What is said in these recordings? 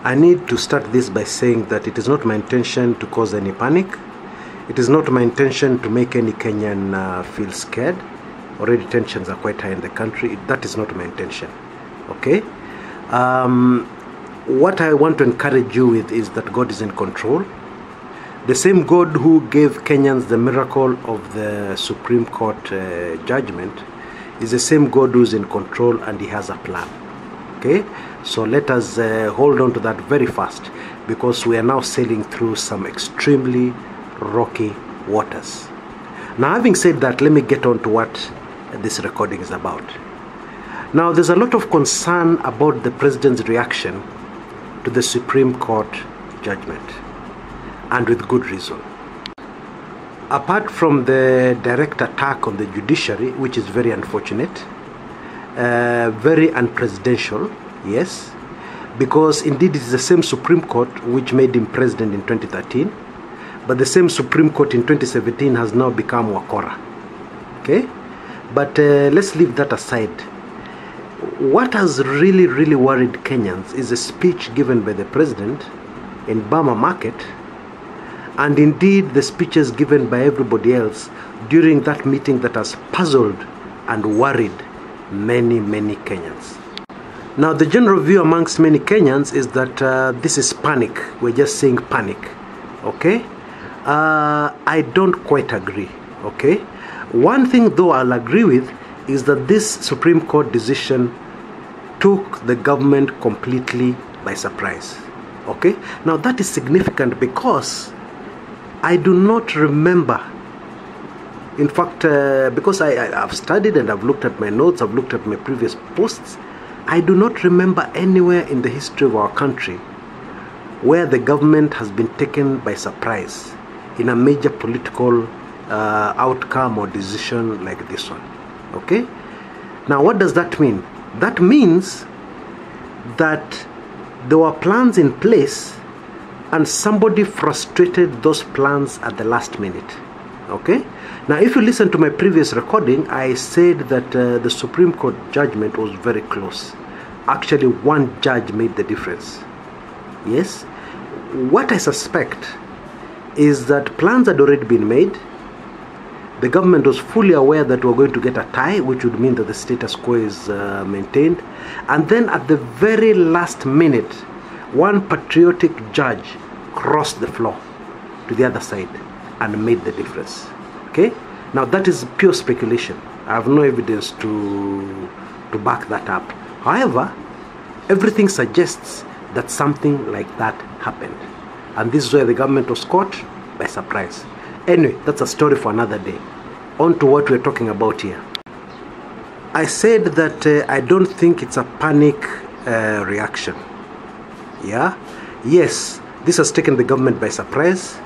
I need to start this by saying that it is not my intention to cause any panic. It is not my intention to make any Kenyan feel scared. Already tensions are quite high in the country. That is not my intention. Okay? What I want to encourage you with is that God is in control. The same God who gave Kenyans the miracle of the Supreme Court judgment is the same God who's in control, and He has a plan. Okay? So let us hold on to that very fast, because we are now sailing through some extremely rocky waters. Now, having said that, let me get on to what this recording is about. Now, there's a lot of concern about the president's reaction to the Supreme Court judgment, and with good reason. Apart from the direct attack on the judiciary, which is very unfortunate, very unpresidential, yes, because indeed it is the same Supreme Court which made him president in 2013, but the same Supreme Court in 2017 has now become Wakora. Okay? But let's leave that aside. What has really worried Kenyans is a speech given by the president in Gama market, and indeed the speeches given by everybody else during that meeting that has puzzled and worried many Kenyans. Now, the general view amongst many Kenyans is that this is panic. We're just saying panic. Okay? I don't quite agree. Okay? One thing though I'll agree with is that this Supreme Court decision took the government completely by surprise. Okay? Now, that is significant because I do not remember. In fact, because I've studied and I've looked at my notes, I've looked at my previous posts, I do not remember anywhere in the history of our country where the government has been taken by surprise in a major political outcome or decision like this one. Okay? Now, what does that mean? That means that there were plans in place and somebody frustrated those plans at the last minute. Okay? Now, if you listen to my previous recording, I said that the Supreme Court judgment was very close. Actually, one judge made the difference. Yes? What I suspect is that plans had already been made. The government was fully aware that we're going to get a tie, which would mean that the status quo is maintained. And then at the very last minute, one patriotic judge crossed the floor to the other side and made the difference. Okay? Now, that is pure speculation. I have no evidence to back that up. However, everything suggests that something like that happened. And this is where the government was caught by surprise. Anyway, that's a story for another day. On to what we're talking about here. I said that I don't think it's a panic reaction. Yeah? Yes, this has taken the government by surprise.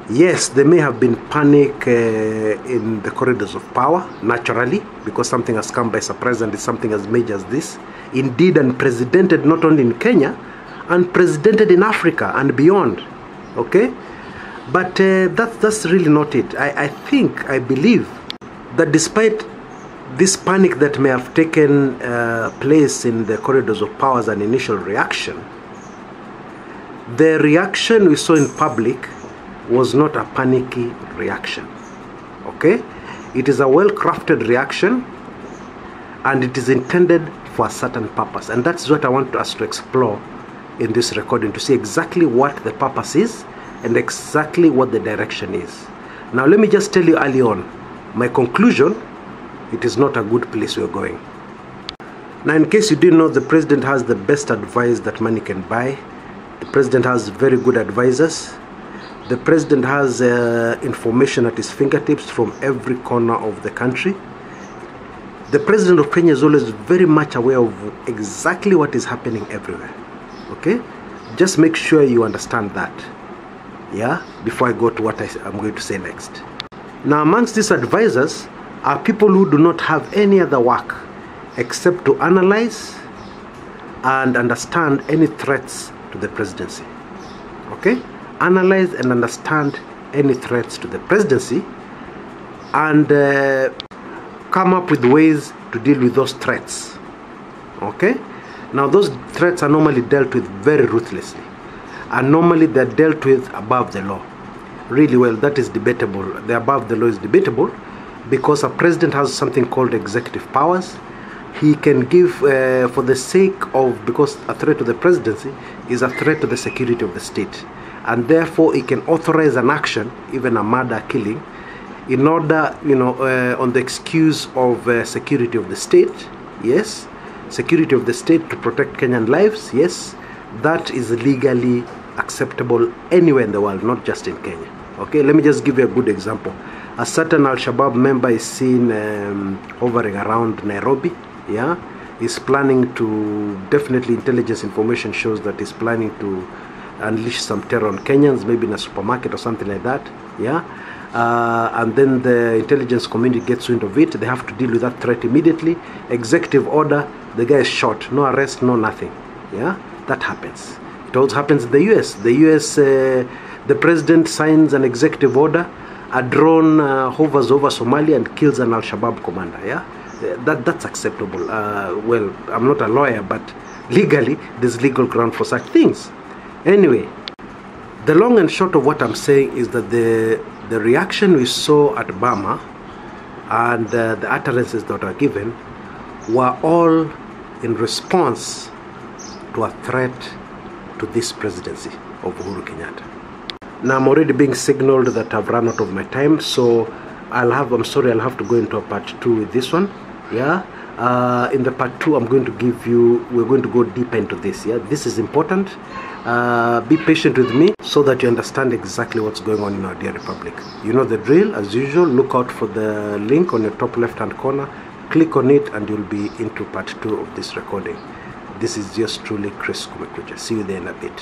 Yes, there may have been panic in the corridors of power, naturally, because something has come by surprise and it's something as major as this. Indeed, unprecedented not only in Kenya, unprecedented in Africa and beyond. Okay? But that's really not it. I believe that despite this panic that may have taken place in the corridors of power as an initial reaction, the reaction we saw in public was not a panicky reaction. Okay? It is a well-crafted reaction, and it is intended for a certain purpose. And that's what I want us to explore in this recording, to see exactly what the purpose is and exactly what the direction is. Now, let me just tell you early on, my conclusion, it is not a good place we're going. Now, in case you didn't know, the president has the best advice that money can buy. The president has very good advisors. The president has information at his fingertips from every corner of the country. The president of Kenya is always very much aware of exactly what is happening everywhere. Okay? Just make sure you understand that. Yeah? Before I go to what I'm going to say next. Now, amongst these advisors are people who do not have any other work except to analyze and understand any threats to the presidency. Okay? Analyze and understand any threats to the presidency and come up with ways to deal with those threats. Okay? Now, those threats are normally dealt with very ruthlessly, and normally they're dealt with above the law. Really well, that is debatable. The above the law is debatable because a president has something called executive powers. He can give, for the sake of, because a threat to the presidency is a threat to the security of the state, and therefore he can authorize an action, even a murder, killing, in order, on the excuse of security of the state. Yes, security of the state to protect Kenyan lives. Yes, that is legally acceptable anywhere in the world, not just in Kenya. Okay, let me just give you a good example. A certain Al-Shabaab member is seen hovering around Nairobi. Yeah, he's planning to, definitely intelligence information shows that he's planning to unleash some terror on Kenyans, maybe in a supermarket or something like that. Yeah, and then the intelligence community gets wind of it. They have to deal with that threat immediately. Executive order, the guy is shot, no arrest, no nothing. Yeah, that happens. It also happens in the US. The US, the president signs an executive order, a drone hovers over Somalia and kills an Al-Shabaab commander. Yeah, that's acceptable. Well, I'm not a lawyer, but legally, there's legal ground for such things. Anyway, the long and short of what I'm saying is that the reaction we saw at Gama and the utterances that are given were all in response to a threat to this presidency of Uhuru Kenyatta. Now, I'm already being signaled that I've run out of my time, so I'll have to go into a part 2 with this one. Yeah, in the part 2, we're going to go deeper into this. Yeah, this is important. Be patient with me so that you understand exactly what's going on in our dear republic. You know the drill. As usual, look out for the link on your top left hand corner. Click on it and you'll be into part 2 of this recording. This is yours truly, Chris Kumekucha. See you there in a bit.